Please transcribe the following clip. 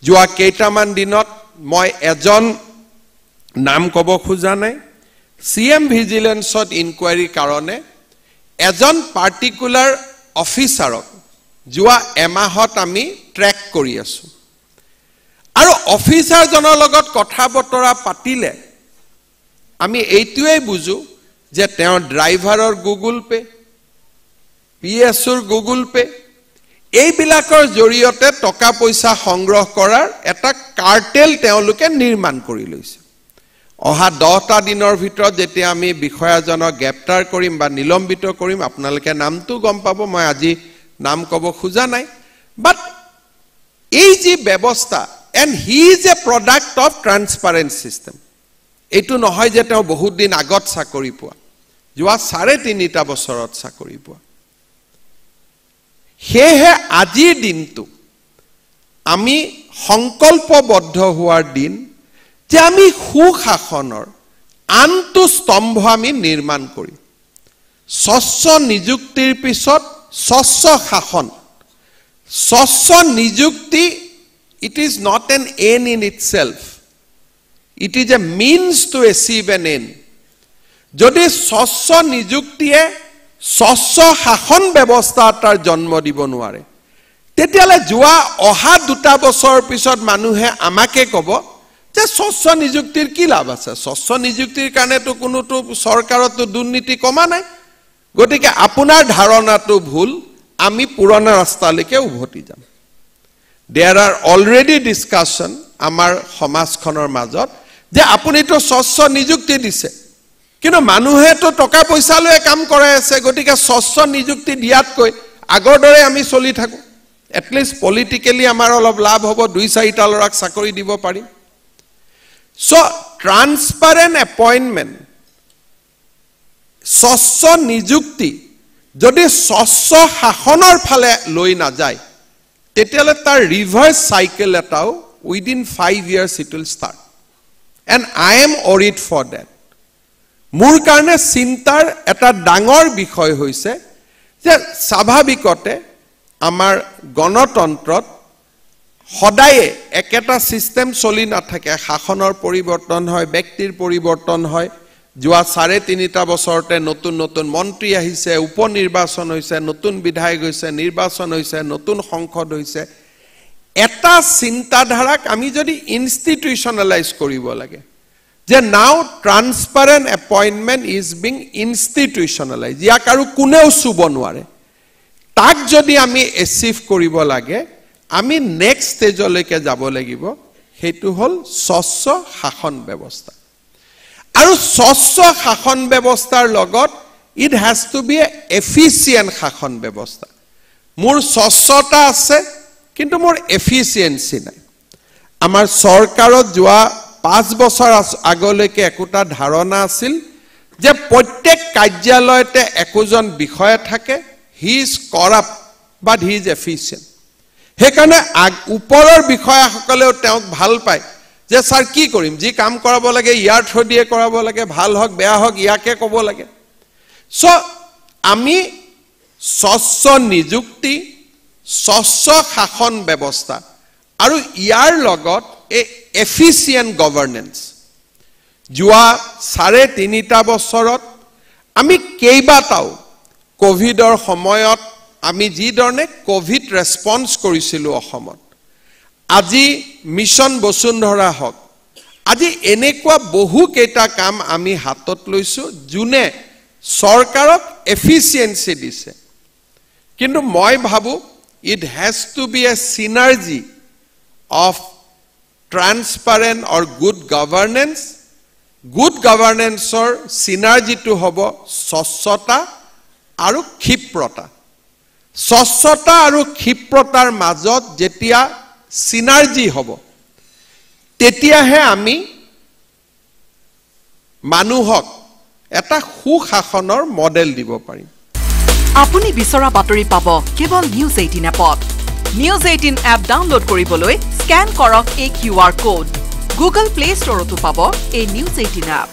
যোৱা কেইটামান দিনত মই এজন নাম ক'ব খোজা নাই CM ভিজিলেন্সত ইনকুৱাৰী কাৰণে এজন পাৰ্টিকুলাৰ অফিচাৰক যোৱা এমাহত আমি ট্ৰেক কৰি আছো আৰু অফিচাৰজনৰ লগত কথা বতৰা পাতিলে আমি এইটোৱে বুজো যে তেওঁ ড্ৰাইভাৰৰ গুগল পে পিএছৰ গুগল পে এইবিলাকৰ জৰিয়তে টকা পইচা সংগ্ৰহ কৰাৰ এটা কাৰ্টেল তেওঁলোকে নিৰ্মাণ কৰি লৈছে অহা 10টা দিনৰ ভিতৰত যেতিয়া আমি বিষয়াজনক গ্ৰেপ্তাৰ কৰিম বা নিলম্বিত কৰিম আপোনালোকে নামটো গম পাব মই আজি নাম ক'ব খোজা নাই বাট এই যে ব্যৱস্থা and he is a product of transparent system এটো নহয় যে তেওঁ বহুত দিন আগত চাকৰি পোৱা যোৱা 3.5টা বছৰত চাকৰি পোৱা হেহে আজিৰ দিনটো আমি সংকল্পবদ্ধ হোৱাৰ দিন যে আমি সুশাসনৰ আনটো স্তম্ভ আমি নিৰ্মাণ কৰিম স্বচ্ছ নিযুক্তিৰ পিছত স্বচ্ছ শাসন স্বচ্ছ নিযুক্তি it is not an end in itself it is a means to achieve an end যদি স্বচ্ছ নিযুক্তিয়ে স্বচ্ছ শাসন ব্যৱস্থা এটাৰ জন্ম দিব নোৱাৰে তেতিয়ালে যোৱা অহা 2টা বছৰ পিছত মানুহে আমাকে ক'ব যে স্বচ্ছ নিযুক্তিৰ কি লাভ আছে স্বচ্ছ নিযুক্তিৰ কাৰণেতো কোনোটো চৰকাৰতো দুৰ্নীতি কমা নাই গতিকে আপোনাৰ ধাৰণাটো ভুল আমি পুৰণা ৰাস্তালৈকে উভতি যাম there are already discussion আমাৰ সমাজখনৰ মাজত যে আপুনিটো স্বচ্ছ নিযুক্তি দিছে কিন্তু মানুহেটো টকা পইচা লৈ কাম কৰে আছে গতিকে স্বচ্ছ নিযুক্তি দিয়াতকৈ আগৰ দৰে আমি চলি থাকো at least politically আমাৰ অলপ লাভ হ'ব 2-4টা লৰাক চাকৰি দিব পাৰিম so transparent appointment স্বচ্ছ নিযুক্তি যদি স্বচ্ছ শাসনৰ ফালে লৈ না যায় তেতিয়ালে তাৰ ৰিভাৰ্স সাইকেল এটাও within 5 years it will start and I am worried for that মোৰ কাৰণে চিন্তাৰ এটা ডাঙৰ বিষয় হৈছে যে স্বাভাৱিকতে আমাৰ গণতন্ত্ৰত সদায় একেটা সিস্টেম চলি নাথাকে শাসনৰ পৰিৱৰ্তন হয় ব্যক্তিৰ পৰিৱৰ্তন হয় যোৱা 3.5টা বছৰতে নতুন নতুন মন্ত্ৰী আহিছে উপনিৰ্বাচন হৈছে নতুন বিধায়ক হৈছে নিৰ্বাচন হৈছে নতুন সংসদ হৈছে এটা চিন্তাধাৰাক আমি যদি ইনষ্টিটিউশনালাইজ কৰিব লাগে যে নাও ট্ৰান্সপাৰেন্ট এপয়েন্টমেন্ট ইজ বিং ইনষ্টিটিউশনালাইজ ইয়াক আৰু কোনেও চুব নোৱাৰে তাক যদি আমি এচিভ কৰিব লাগে আমি নেক্সট ষ্টেজলৈকে যাব লাগিব হেতু হল স্বচ্ছ শাসন ব্যৱস্থা আৰু স্বচ্ছ শাসন ব্যৱস্থাৰ লগত it has to be a efficient শাসন ব্যৱস্থা মোৰ স্বচ্ছতা আছে কিন্তু মোৰ এফিচিয়েন্সি নাই আমাৰ চৰকাৰত যোৱা 5 বছৰ আগলৈকে একোটা ধাৰণা আছিল যে প্ৰত্যেক কাৰ্যালয়তে একোজন বিষয়া থাকে he is corrupt but he is efficient হেকাৰণে ওপৰৰ বিষয়াসকলেও তেওঁক ভাল পায় যে স্যাৰ কি কৰিম যি কাম কৰাব লাগে ইয়াৰ থ্ৰদিয়ে কৰাব লাগে ভাল হক বেয়া হক ইয়াকে ক'ব লাগে সো আমি স্বচ্ছ নিযুক্তি স্বচ্ছ শাসন ব্যৱস্থা আৰু ইয়াৰ লগত efficient governance যোৱা 3.5টা বছৰত আমি কেইবাটাও কোভিডৰ সময়ত আমি যি ধৰণে কোভিড ৰেসপন্স কৰিছিলো অসমত আজি মিশন বসুন্ধৰা হক আজি এনেকুৱা বহু কেইটা কাম আমি হাতত লৈছো জুনে সৰকাৰক এফিচিয়েন্সি দিছে কিন্তু মই ভাবো it has to be a synergy of transparent or good governance or synergy to hobo স্বচ্ছতা আৰু ক্ষিপ্ৰতা স্বচ্ছতা আৰু ক্ষিপ্ৰতাৰ মাজত যেতিয়া synergy hobo তেতিয়াহে আমি মানুহক এটা সুশাসনৰ মডেল দিব পাৰিম আপুনি বিচৰা বাতৰি পাব কেৱল নিউজ 18 এপত নিউজ 18 এপ ডাউনলোড কৰিবলৈ স্ক্যান কৰক এই QR কোড গুগল প্লে ষ্টৰতো পাব এই নিউজ 18 এপ